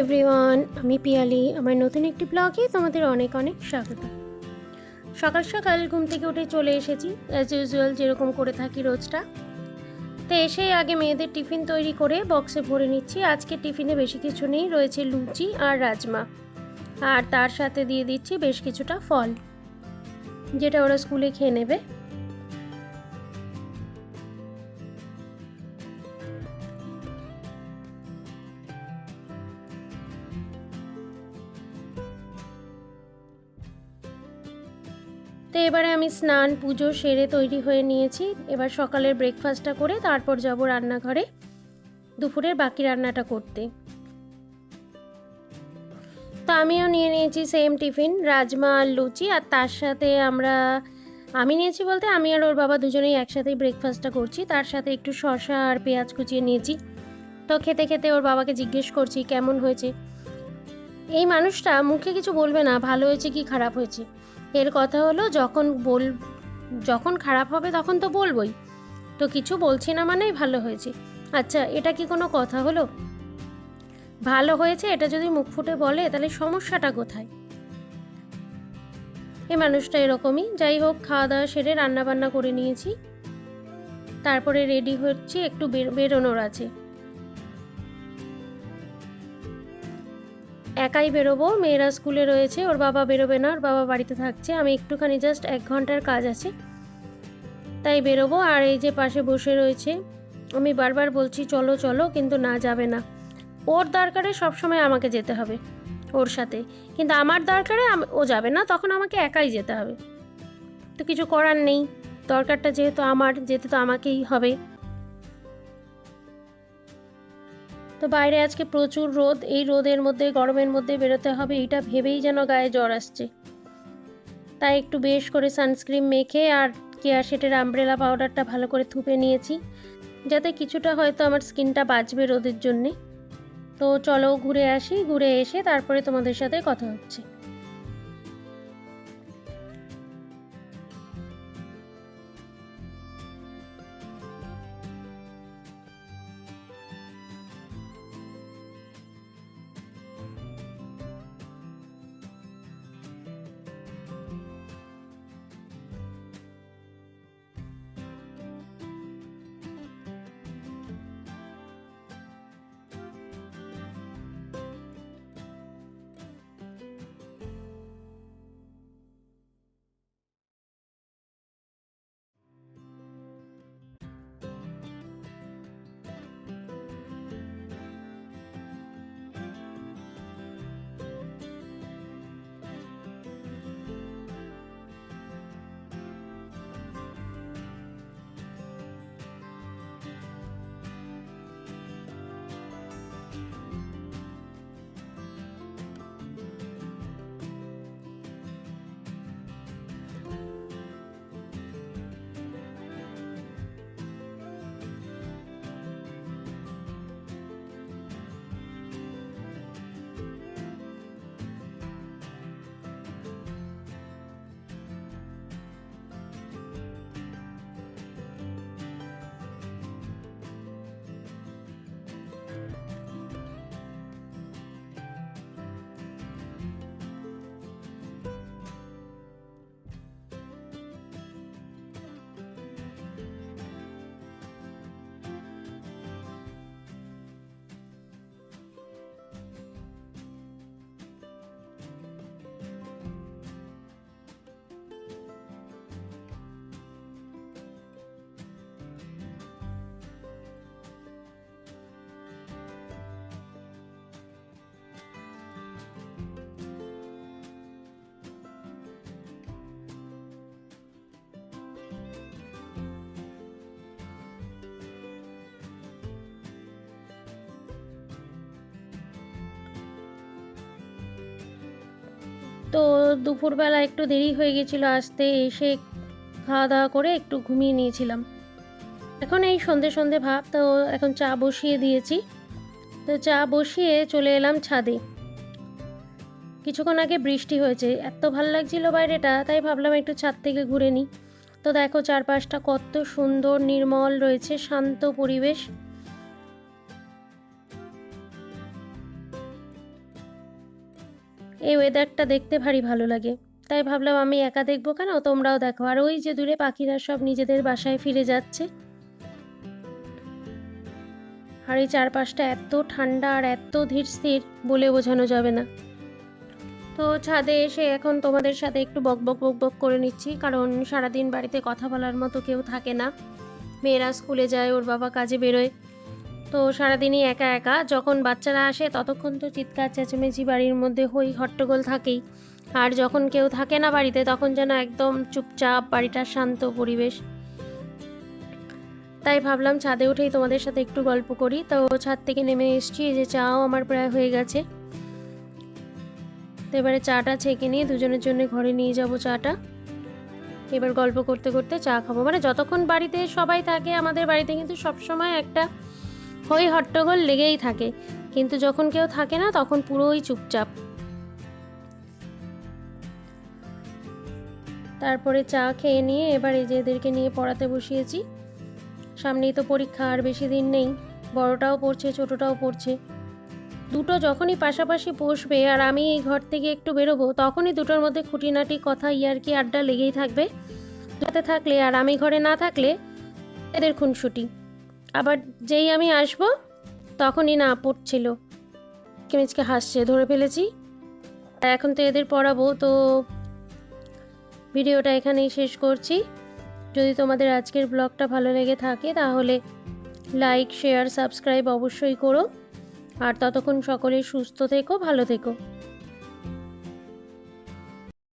Everyone, আমি পিয়ালি। আমার নতুন একটি ব্লগে তোমাদের অনেক অনেক স্বাগত। সকাল সকাল ঘুম থেকে উঠে চলে এসেছি, অ্যাজ ইউজুয়াল যেরকম করে থাকি রোজটা। তো এসেই আগে মেয়েদের টিফিন তৈরি করে বক্সে ভরে নিচ্ছি। আজকে টিফিনে বেশি কিছু নেই, রয়েছে লুচি আর রাজমা, আর তার সাথে দিয়ে দিচ্ছি বেশ কিছুটা ফল, যেটা ওরা স্কুলে খেয়ে নেবে। তো এবারে আমি স্নান পুজো সেরে তৈরি হয়ে নিয়েছি। এবার সকালের ব্রেকফাস্টটা করে তারপর যাব রান্নাঘরে দুপুরের বাকি রান্নাটা করতে। তো আমিও নিয়ে নিয়েছি সেম টিফিন, রাজমা আর লুচি, আর তার সাথে আমি নিয়েছি বলতে আমি আর ওর বাবা দুজনেই একসাথেই ব্রেকফাস্টটা করছি। তার সাথে একটু শসা আর পেঁয়াজ কুচিয়ে নিয়েছি। তো খেতে খেতে ওর বাবাকে জিজ্ঞেস করছি কেমন হয়েছে। এই মানুষটা মুখে কিছু বলবে না ভালো হয়েছে কি খারাপ হয়েছে, এর কথা হলো যখন খারাপ হবে তখন তো বলবই। তো কিছু বলছি না মানেই ভালো হয়েছে। আচ্ছা, এটা কি কোনো কথা হলো? ভালো হয়েছে এটা যদি মুখ ফুটে বলে তাহলে সমস্যাটা কোথায়? এই মানুষটা এরকমই। যাই হোক, খাওয়া দাওয়া সেরে রান্না বান্না করে নিয়েছি, তারপরে রেডি হচ্ছি, একটু বেরোনোর আছে। একাই বেরোবো, মেয়েরা স্কুলে রয়েছে, ওর বাবা বেরোবে না, ওর বাবা বাড়িতে থাকছে। আমি একটুখানি জাস্ট 1 ঘন্টার কাজ আছে, তাই বেরোবো। আর এই যে পাশে বসে রয়েছে, আমি বারবার বলছি চলো চলো, কিন্তু না, যাবে না। ওর দরকারে সবসময় আমাকে যেতে হবে ওর সাথে, কিন্তু আমার দরকারে ও যাবে না, তখন আমাকে একাই যেতে হবে। তো কিছু করার নেই, দরকারটা যেহেতু আমার, যেতে তো আমাকেই হবে। তো বাইরে আজকে প্রচুর রোদ, এই রোদের মধ্যে গরমের মধ্যে বেরোতে হবে এটা ভেবেই যেন গায়ে জ্বর আসছে। তাই একটু বেশ করে সানস্ক্রিন মেখে আর কেয়ারশেটের আমব্রেলা পাউডারটা ভালো করে থুপে নিয়েছি, যাতে কিছুটা হয়তো আমার স্কিনটা বাঁচবে রোদের জন্যে। তো চলো ঘুরে আসি, ঘুরে এসে তারপরে তোমাদের সাথে কথা হচ্ছে। তো দুপুরবেলা একটু দেরি হয়ে গেছিলো আসতে, এসে খাওয়া দাওয়া করে একটু ঘুমিয়ে নিয়েছিলাম। এখন এই সন্ধে সন্ধে ভাব, তো এখন চা বসিয়ে দিয়েছি। তো চা বসিয়ে চলে এলাম ছাদে। কিছুক্ষণ আগে বৃষ্টি হয়েছে, এত ভালো লাগছিল বাইরেটা, তাই ভাবলাম একটু ছাদ থেকে ঘুরে নিই। তো দেখো চারপাশটা কত সুন্দর নির্মল রয়েছে, শান্ত পরিবেশ। এই ওয়েদারটা দেখতে ভারী ভালো লাগে। তাই ভাবলাম আমি একা দেখবো কেন, তোমরাও দেখো। আর ওই যে দূরে পাখিরা সব নিজেদের বাসায় ফিরে যাচ্ছে। আর এই চারপাশটা এত ঠান্ডা আর এত ধীর স্থির, বলে বোঝানো যাবে না। তো ছাদে এসে এখন তোমাদের সাথে একটু বকবক বকবক করে নিচ্ছি, কারণ সারাদিন বাড়িতে কথা বলার মতো কেউ থাকে না। মেয়েরা স্কুলে যায়, ওর বাবা কাজে বেরোয়, তো সারাদিনই একা একা। যখন বাচ্চারা আসে ততক্ষণ তো চিৎকার চেঁচামেচি বাড়ির মধ্যে হই হট্টগোল থাকেই। আর যখন কেউ থাকে না বাড়িতে, তখন যেন একদম চুপচাপ, বাড়িটা শান্ত পরিবেশ। তাই ভাবলাম ছাদে উঠেই তোমাদের সাথে একটু গল্প করি। তো ছাদ থেকে নেমে এসেছি, এই যে চাও আমার প্রায় হয়ে গেছে। তো এবারে চাটা ছেঁকে নিয়ে দুজনের জন্য ঘরে নিয়ে যাব চাটা। এবার গল্প করতে করতে চা খাবো। মানে যতক্ষণ বাড়িতে সবাই থাকে, আমাদের বাড়িতে কিন্তু সবসময় একটা হই হট্টগোল লেগেই থাকে, কিন্তু যখন কেউ থাকে না তখন পুরোই চুপচাপ। তারপরে চা খেয়ে নিয়ে এবার এই যে এদেরকে নিয়ে পড়াতে বসিয়েছি। সামনেই তো পরীক্ষা, আর বেশি দিন নেই। বড়টাও পড়ছে, ছোটটাও পড়ছে। দুটো যখনই পাশাপাশি বসবে আর আমি এই ঘর থেকে একটু বেরোবো, তখনই দুটোর মধ্যে খুঁটিনাটি কথা, ইয়ার্কি আড্ডা লেগেই থাকবে। দুটোতে থাকলে আর আমি ঘরে না থাকলে এদের খুনসুটি। আবার যেই আমি আসবো তখনই না পড়ছিল, কেমিচকে হাসছে, ধরে ফেলেছি। এখন তো এদের পড়াবো, তো ভিডিওটা এখানেই শেষ করছি। যদি তোমাদের আজকের ব্লগটা ভালো লেগে থাকে তাহলে লাইক, শেয়ার, সাবস্ক্রাইব অবশ্যই করো। আর ততক্ষণ সকলে সুস্থ থেকো, ভালো থেকো।